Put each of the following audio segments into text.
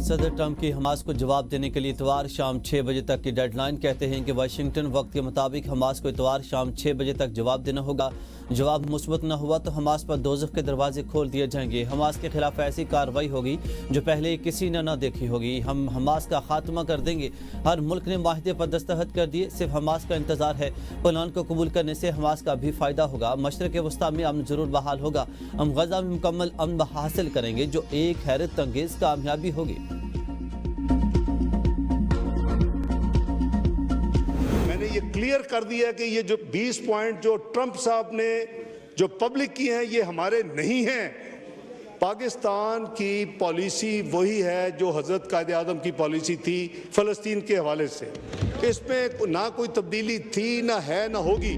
सदर ट्रंप की हमास को जवाब देने के लिए इतवार शाम 6 बजे तक की डेडलाइन। कहते हैं कि वाशिंगटन वक्त के मुताबिक हमास को इतवार शाम 6 बजे तक जवाब देना होगा। जवाब मुस्बत न हुआ तो हमास पर दोज़ख के दरवाजे खोल दिए जाएंगे। हमास के खिलाफ ऐसी कार्रवाई होगी जो पहले किसी ने न देखी होगी। हम हमास का खात्मा कर देंगे। हर मुल्क ने माहिदे पर दस्तखत कर दिए, सिर्फ हमास का इंतजार है। प्लान को कबूल करने से हमास का भी फायदा होगा। मशरक़ वस्ता में अमन जरूर बहाल होगा। हम गजा में मुकम्मल अमन हासिल करेंगे जो एक हैरत अंगेज कामयाबी होगी। मैंने ये क्लियर कर दिया कि ये जो 20 पॉइंट जो ट्रंप साहब ने जो पब्लिक की हैं ये हमारे नहीं हैं। पाकिस्तान की पॉलिसी वही है जो हजरत कायदे आज़म की पॉलिसी थी फ़लस्तीन के हवाले से। इसमें ना कोई तब्दीली थी, ना है, ना होगी।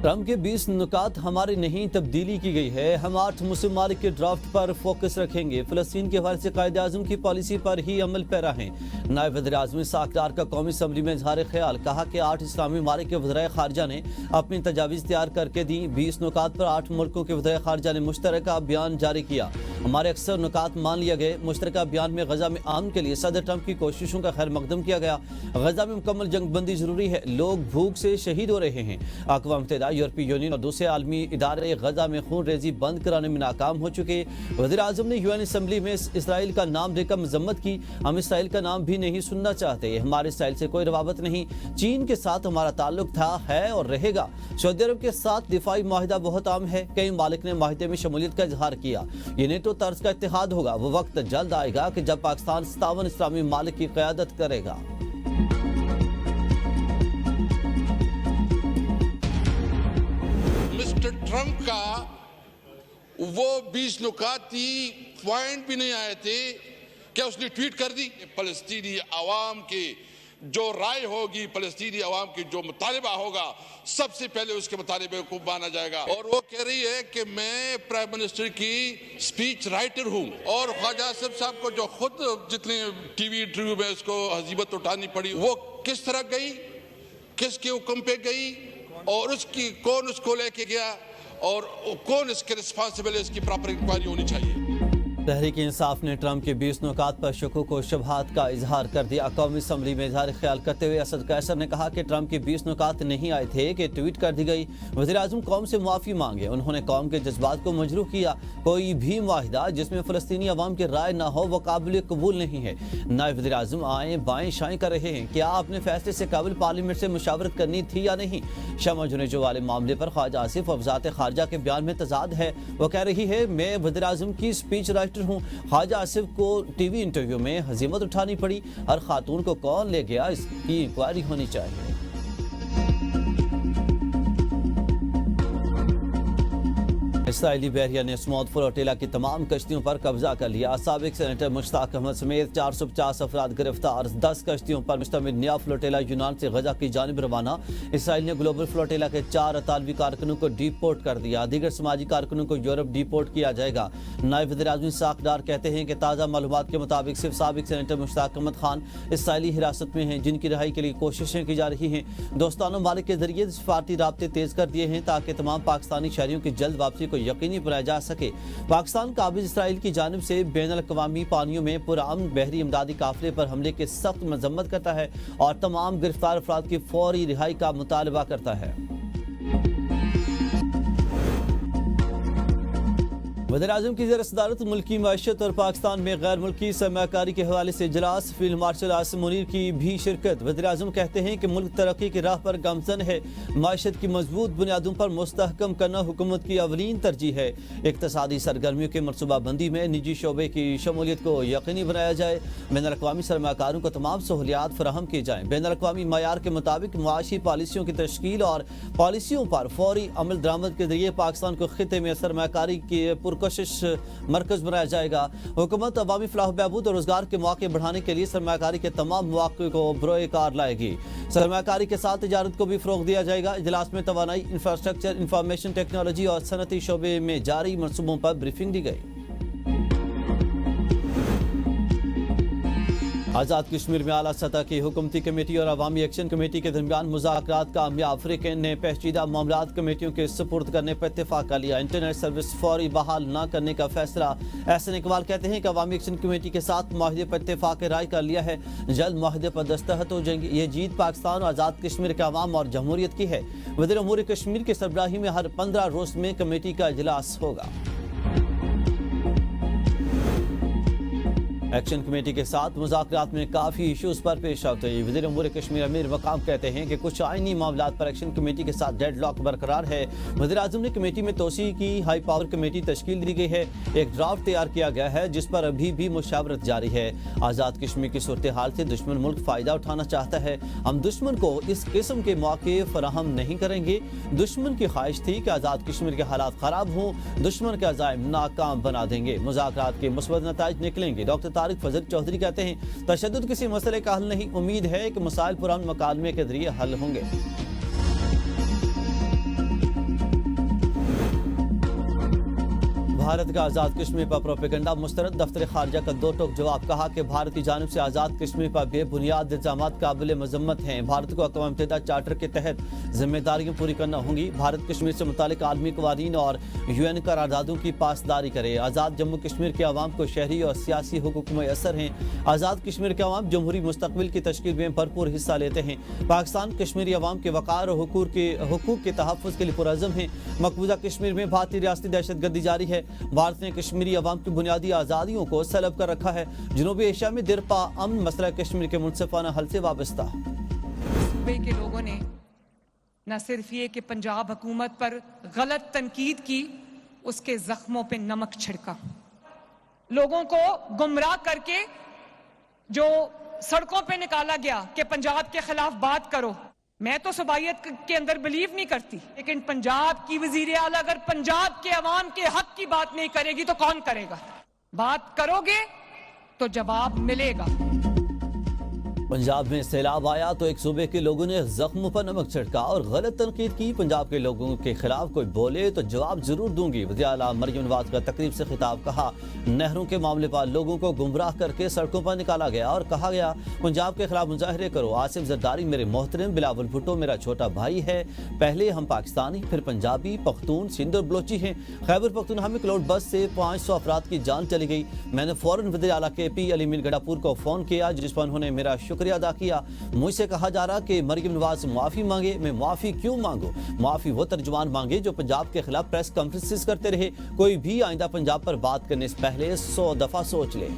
ट्रंप के 20 नुकात हमारी नहीं तब्दीली की गई है। हम 8 मुस्लिम मालिक के ड्राफ्ट पर फोकस रखेंगे। फ़लस्तीन के हवाले से कायदे आज़म की पॉलिसी पर ही अमल पैरा हैं। नायब वज़ीर-ए-आज़म इसहाक़ डार का कौमी असम्बली में इज़हार ख्याल। कहा कि 8 इस्लामी मालिक के वज़ीर ख़ारजा ने अपनी तजावीज़ तैयार करके दी। 20 नुकात पर 8 मुल्कों के वज़ीर ख़ारजा ने मुश्तरका बयान जारी किया। हमारे अक्सर नुकात मान लिया गए। मुश्तरका बयान में गजा में आम के लिए सदर ट्रंप की कोशिशों का खैर मकदम किया गया। गजा में मुकम्मल जंगबंदी जरूरी है। लोग भूख से शहीद हो रहे हैं। अक़वाम मुत्तहिदा, यूरोपीय यूनियन और दूसरे आलमी इदारे गजा में खून रेजी बंद कराने में नाकाम हो चुके। वज़ीर आज़म ने यूएन असम्बली में इसराइल का नाम लेकर मजम्मत की। हम इसराइल का नाम भी नहीं सुनना चाहते। हमारे इसराइल से कोई रवाबत नहीं। चीन के साथ हमारा ताल्लुक था, है और रहेगा। सऊदी अरब के साथ दिफाई माहिदा बहुत आम है। कई मालिक ने माहिदे में शमूलियत का इजहार किया। ये नेटो तर्ज का इत्तेहाद होगा। वो वक्त जल्द आएगा कि जब पाकिस्तान 57 इस्लामी मालिक की क़यादत करेगा। मिस्टर ट्रंप का वो 20 नुकाती पॉइंट भी नहीं आए थे, क्या उसने ट्वीट कर दी? फलस्तीनी अवाम की जो राय होगी, फलस्तीनी अवाम की जो मुतालिबा होगा, सबसे पहले उसके मुतालिबे को माना जाएगा। और वो कह रही है कि मैं प्राइम मिनिस्टर की स्पीच राइटर हूँ। और ख्वाजा आसिफ साहब को जो खुद जितने टीवी इंटरव्यू में उसको हजीबत उठानी पड़ी, वो किस तरह गई, किसके हुक्म पे गई और उसकी कौन उसको लेके गया और कौन इसके रिस्पॉन्सिबल है, इसकी प्रॉपर इंक्वायरी होनी चाहिए। तहरीक इंसाफ ने ट्रंप के 20 नुकात पर शुकूक व शुबहात का इजहार कर दिया। कौमी असम्बली में इजहार ख्याल करते हुए असद कैसर ने कहा कि ट्रंप के 20 नुकात नहीं आए थे कि ट्वीट कर दी गई। वज़ीर आज़म कौम से मुआफ़ी मांगे। उन्होंने कौम के जज्बात को मजरूह किया। कोई भी माहिदा जिसमें फ़लस्तीनी अवाम की राय ना हो वो काबिल कबूल नहीं है। नायब वज़ीर आज़म आए बाएँ शाएँ कर रहे हैं। क्या आपने फैसले से काबिल पार्लियामेंट से मुशावरत करनी थी या नहीं? शमा जुनेजो वाले मामले पर ख्वाजा आसिफ और वज़ारत ख़ारजा के बयान में तजाद है। वो कह रही है मैं वज़ीर आज़म की स्पीच राइटर हूँ। ख्वाजा आसिफ को टीवी इंटरव्यू में हजीमत उठानी पड़ी। हर खातून को कौन ले गया, इसकी इंक्वायरी होनी चाहिए। इसराइली बहरिया ने स्मूथ फ्लोटिला की तमाम कश्तियों पर कब्जा कर लिया। साबिक सेनेटर मुश्ताक अहमद समेत 450 अफराद गिरफ्तार। 10 कश्तियों पर मुश्तमिल नया फ्लोटिला यूनान से गजा की जानिब रवाना। इसराइल ने ग्लोबल फ्लोटिला के 4 अतालवी कारकुनों को डिपोर्ट कर दिया। दीगर समाजी कारकुनों को यूरोप डिपोर्ट किया जाएगा। नायब वज़ीर-ए-आज़म इसहाक़ डार कहते हैं कि ताज़ा मालूमात के मुताबिक सिर्फ साबिक सेनेटर मुश्ताक अहमद खान इसराइली हिरासत में हैं, जिनकी रिहाई के लिए कोशिशें की जा रही हैं। दोस्ताना मालिक के जरिए सफारती राब्ते तेज कर दिए हैं ताकि तमाम पाकिस्तानी शहरियों की जल्द वापसी को यकीनी बनाया जा सके। पाकिस्तान काबिज इसराइल की जानिब से बैनुल-अक़वामी पानियों में पुरअमन बहरी इमदादी काफिले पर हमले की सख्त मजम्मत करता है और तमाम गिरफ्तार अफराद की फौरी रिहाई का मुतालबा करता है। वज़ीर-ए-आज़म की ज़ेर सदारत मुल्की मईशत और पाकिस्तान में गैर मुल्की सरमाकारी के हवाले से इजलास। फील्ड मार्शल आसिम मुनीर की भी शिरकत। वज़ीर-ए-आज़म कहते हैं कि मुल्क तरक्की की राह पर गामजन है। मईशत की मजबूत बुनियादों पर मुस्तहकम करना हुकूमत की अवलीन तरजीह है। इक़्तिसादी सरगर्मियों के मनसूबाबंदी में निजी शोबे की शमूलियत को यकीनी बनाया जाए। बैनुल-अक़वामी सरमाकारों को तमाम सहूलियात फराहम की जाएँ। बैनुल-अक़वामी मयार के मुताबिक मुआशी पॉलिसियों की तश्कील और पॉलिसियों पर फौरी अमल दरामद के जरिए पाकिस्तान को खिते में सरमाकारी की कोशिश मरकज बनाया जाएगा। हुकूमत अवामी फलाह बहबूद और रोजगार के मौके बढ़ाने के लिए सरमाकारी के तमाम मौके को बरोए कार लाएगी। सरमाकारी के साथ तिजारत को भी फरोग दिया जाएगा। इजलास में तवानाई, इंफ्रास्ट्रक्चर, इंफॉर्मेशन टेक्नोलॉजी और सनती शोबे में जारी मनसूबों पर ब्रीफिंग दी गई। आज़ाद कश्मीर में आला सतह की हुकूमती कमेटी और अवामी एक्शन कमेटी के दरमियान मुज़ाकरात कामयाब। अफ्रीकन ने पेचीदा मामलात कमेटियों के सुपुर्द करने पर इत्तेफाक कर लिया। इंटरनेट सर्विस फौरी बहाल न करने का फैसला। एहसन इकबाल कहते हैं कि अवामी एक्शन कमेटी के साथ माहिदे पर इत्तेफाक राय कर लिया है, जल्द माहिदे पर दस्तखत हो जाएंगे। ये जीत पाकिस्तान और आज़ाद कश्मीर के अवाम और जमहूरियत की है। वज़ीर अमूर कश्मीर की सरबराही में हर 15 रोज़ में कमेटी का इजलास होगा। एक्शन कमेटी के साथ मुज़ाकरात में काफ़ी इशूज़ पर पेश आते हैं। वज़ीर अमूर कश्मीर अमीर मकाम कहते हैं कि कुछ आइनी मामलात पर एक्शन कमेटी के साथ डेडलॉक बरकरार है। वज़ीर आज़म ने कमेटी में तोसी की हाई पावर कमेटी तश्कील दी गई है। एक ड्राफ्ट तैयार किया गया है जिस पर अभी भी मुशावरत जारी है। आज़ाद कश्मीर की सूरत हाल से दुश्मन मुल्क फ़ायदा उठाना चाहता है। हम दुश्मन को इस किस्म के मौके फराहम नहीं करेंगे। दुश्मन की ख्वाहिश थी कि आज़ाद कश्मीर के हालात ख़राब हों, दुश्मन के अज़ाइम नाकाम बना देंगे। मुज़ाकरात के मुस्बत नताइज निकलेंगे। डॉक्टर तारिक फजल चौधरी कहते हैं तशद्दुद किसी मसले का हल नहीं, उम्मीद है कि मसाइल पुरान मकालमे के जरिए हल होंगे। भारत का आज़ाद कश्मीर पर प्रोपेगेंडा मुस्तरद। दफ्तर खारजा का दो टोक जवाब। कहा कि भारत की जानिब से आज़ाद कश्मीर पर बेबुनियाद इल्ज़ामात काबिल मजम्मत हैं। भारत को अक़वाम मुत्तहिदा चार्टर के तहत जिम्मेदारियाँ पूरी करना होंगी। भारत कश्मीर से मुतालिक आलमी कवानीन और UN करारदादों की पासदारी करे। आज़ाद जम्मू कश्मीर के अवाम को शहरी और सियासी हुकूक मैसर हैं। आज़ाद कश्मीर के अवाम जमहूरी मुस्तकबिल की तश्कील में भरपूर हिस्सा लेते हैं। पाकिस्तान कश्मीरी अवाम के वक़ार और हुकूक के तहफ़्फ़ुज़ के लिए पुरअज़म है। मकबूजा कश्मीर में भारतीय रियासती दहशतगर्दी जारी है। भारत ने कश्मीरी अवाम की बुनियादी आज़ादियों को सलब कर रखा है। जनूबी एशिया में दिरपा अमन मसला कश्मीर के मुनसिफाना हल से वाबस्ता। सूबे के लोगों ने न सिर्फ ये कि पंजाब हुकूमत पर गलत तनकीद की, उसके जख्मों पे नमक छिड़का। लोगों को गुमराह करके जो सड़कों पे निकाला गया कि पंजाब के खिलाफ बात करो। मैं तो सूबाइयत के अंदर बिलीव नहीं करती, लेकिन पंजाब की वजीर आला अगर पंजाब के अवाम के हक की बात नहीं करेगी तो कौन करेगा? बात करोगे तो जवाब मिलेगा। पंजाब में सैलाब आया तो एक सूबे के लोगों ने जख्मों पर नमक छिड़का और गलत तनकीद की। पंजाब के लोगों के खिलाफ कोई बोले तो जवाब जरूर दूंगी। वज़ीर आला मरियम नवाज का तकरीब से खिताब। कहा नहरों के मामले पर लोगों को गुमराह करके सड़कों पर निकाला गया और कहा गया पंजाब के खिलाफ मुजाहरे करो। आसिफ जरदारी मेरे मोहतरम, बिलावल भुट्टो मेरा छोटा भाई है। पहले हम पाकिस्तानी, फिर पंजाबी, पख्तून, सिंध और बलोची हैं। खैबर पख्तूनख्वा में क्लाउड बस से 500 अफराद की जान चली गई। मैंने फ़ौरन वज़ीर आला KP अली मीर गडापुर को फ़ोन किया, जिस पर उन्होंने मेरा शुक्रिया अदा किया। मुझसे कहा जा रहा कि मरियम नवाज माफी मांगे। मैं माफी क्यों मांगू? माफी वो तर्जुमान मांगे जो पंजाब के खिलाफ प्रेस कॉन्फ्रेंसेस करते रहे। कोई भी आइंदा पंजाब पर बात करने से पहले 100 दफा सोच ले।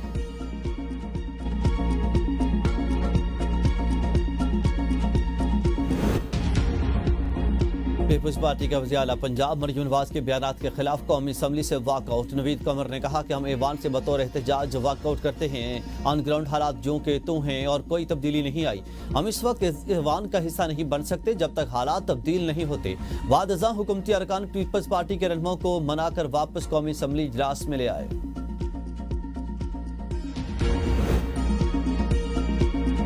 पीपल्स पार्टी का वज़ीर आला पंजाब मरियम नवाज के बयानात के खिलाफ कौमी असम्बली से वाकआउट। नवीद कमर ने कहा कि हम ऐवान से बतौर एहतजाज वाकआउट करते हैं। ऑन ग्राउंड हालात जो के तो हैं और कोई तब्दीली नहीं आई। हम इस वक्त ऐवान का हिस्सा नहीं बन सकते जब तक हालात तब्दील नहीं होते। बाद अज़ां हुकूमती अरकान पीपल्स पार्टी के रहनुमाओं को मनाकर वापस कौमी असम्बली इजलास में ले आए।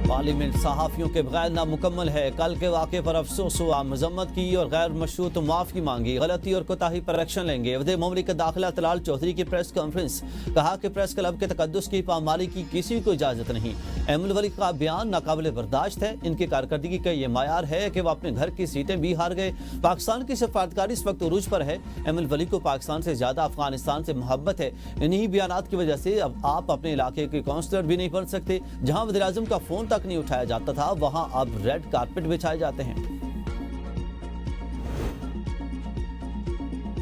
पार्लियामेंट सहाफ़ियों के बगैर नामुकम्मल है। कल के वाक़े पर अफसोस हुआ। मजम्मत की और गैर मशरूत माफ़ी मांगी। गलती और कोताही पर एक्शन लेंगे। वज़ीर ममलिकत दाखिला तलाल चौधरी की प्रेस कॉन्फ्रेंस। कहा कि प्रेस क्लब के तकद्दुस की पामाली की किसी को इजाज़त नहीं। अहमद वली का बयान नाकाबिल बर्दाश्त है। इनकी कारकर्दगी का ये मायार है कि वह अपने घर की सीटें भी हार गए। पाकिस्तान की सफारतकारी इस वक्त उरूज पर है। अहमद वली को पाकिस्तान से ज़्यादा अफगानिस्तान से मोहब्बत है। इन्हीं बयानात की वजह से अब आप अपने इलाके के काउंसलर भी नहीं बन सकते। जहाँ वज़ीर आज़म का फ़ोन तक नहीं उठाया जाता था, वहां अब रेड कारपेट बिछाए जाते हैं।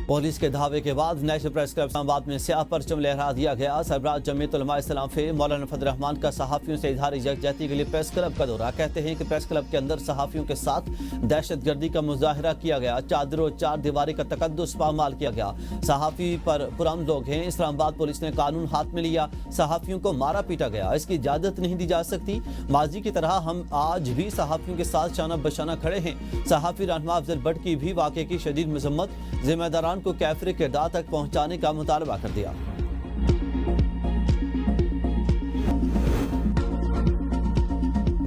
पुलिस के धावे के बाद नेशनल प्रेस क्लब इस्लामाबाद में स्याह परचम लहरा दिया गया। सरबराह जमीयत उलमा इस्लाम फे मौलाना फजल रहमान का सहाफ़ियों से इजहार यकजहती के लिए प्रेस क्लब का दौरा। कहते हैं कि प्रेस क्लब के अंदर सहाफ़ियों के साथ दहशतगर्दी का मुजाहरा किया गया। चादर और चार दीवारी का तकद्दुस पामाल किया गया। सहाफ़ी पर पुरअमन लोग हैं। इस्लामाबाद पुलिस ने कानून हाथ में लिया। सहाफ़ियों को मारा पीटा गया। इसकी इजाज़त नहीं दी जा सकती। माजी की तरह हम आज भी सहाफ़ियों के साथ शाना बशाना खड़े हैं। सहाफ़ी रहनुमा अफजल भट्ट की भी वाक़े की शदीद मजम्मत। जिम्मेदारान को कैफरे किरदार तक पहुंचाने का मुतालबा कर दिया।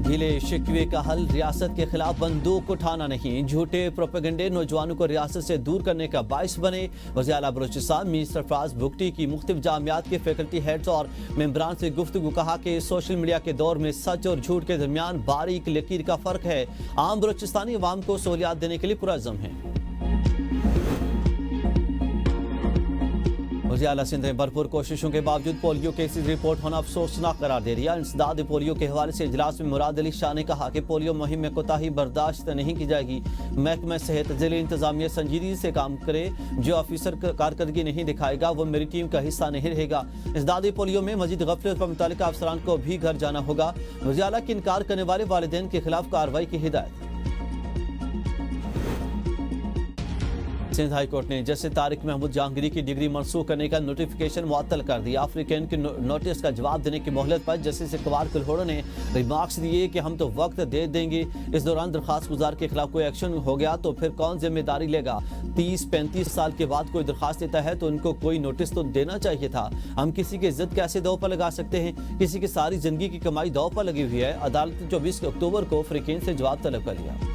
گیلے شکوے کا حل ریاست کے خلاف بندوق اٹھانا نہیں، جھوٹے پروپیگنڈے نوجوانوں کو ریاست سے دور کرنے کا باعث بنے۔ وزیر اعلیٰ بلوچستان میر سرفراز بگٹی کی مختلف جامعات کے فیکلٹی ہیڈز اور ممبران سے گفتگو، کہا کہ سوشل میڈیا کے دور میں سچ اور جھوٹ کے درمیان باریک لکیر کا فرق ہے، عام بلوچستانی عوام کو سہولیات دینے کے لیے پرعزم ہیں۔ وزیر اعلیٰ سندھ نے بھرپور کوششوں کے باوجود پولیو کیسز رپورٹ ہونا افسوسناک قرار دے دیا۔ انسداد پولیو کے حوالے سے اجلاس میں مراد علی شاہ نے کہا کہ پولیو مہم میں کوتاہی برداشت نہیں کی جائے گی۔ محکمہ صحت ضلعی انتظامیہ سنجیدگی سے کام کرے، جو آفیسر کارکردگی نہیں دکھائے گا وہ میری ٹیم کا حصہ نہیں رہے گا۔ انسداد پولیو میں مزید غفلت پر متعلقہ افسران کو بھی گھر جانا ہوگا۔ وزیر اعلیٰ کی انکار کرنے والے والدین کے خلاف کارروائی کی ہدایت۔ سندھ ہائی کورٹ نے جسٹس طارق محمود جہانگیری کی ڈگری منسوخ کرنے کا نوٹیفیکیشن معطل کر دیا۔ افریقین کے نوٹس کا جواب دینے کی مہلت پر جسٹس اقبال کلہوڑا نے ریمارکس دیے کہ ہم تو وقت دے دیں گے، اس دوران درخواست گزار کے خلاف کوئی ایکشن ہو گیا تو پھر کون ذمہ داری لے گا؟ 30-35 سال کے بعد کوئی درخواست دیتا ہے تو ان کو کوئی نوٹس تو دینا چاہیے تھا۔ ہم کسی کی عزت کیسے دو پر لگا سکتے ہیں؟ کسی کی ساری زندگی کی کمائی دو پر لگی ہوئی ہے۔ عدالت نے 24 اکتوبر کو فریقین سے جواب طلب کر لیا۔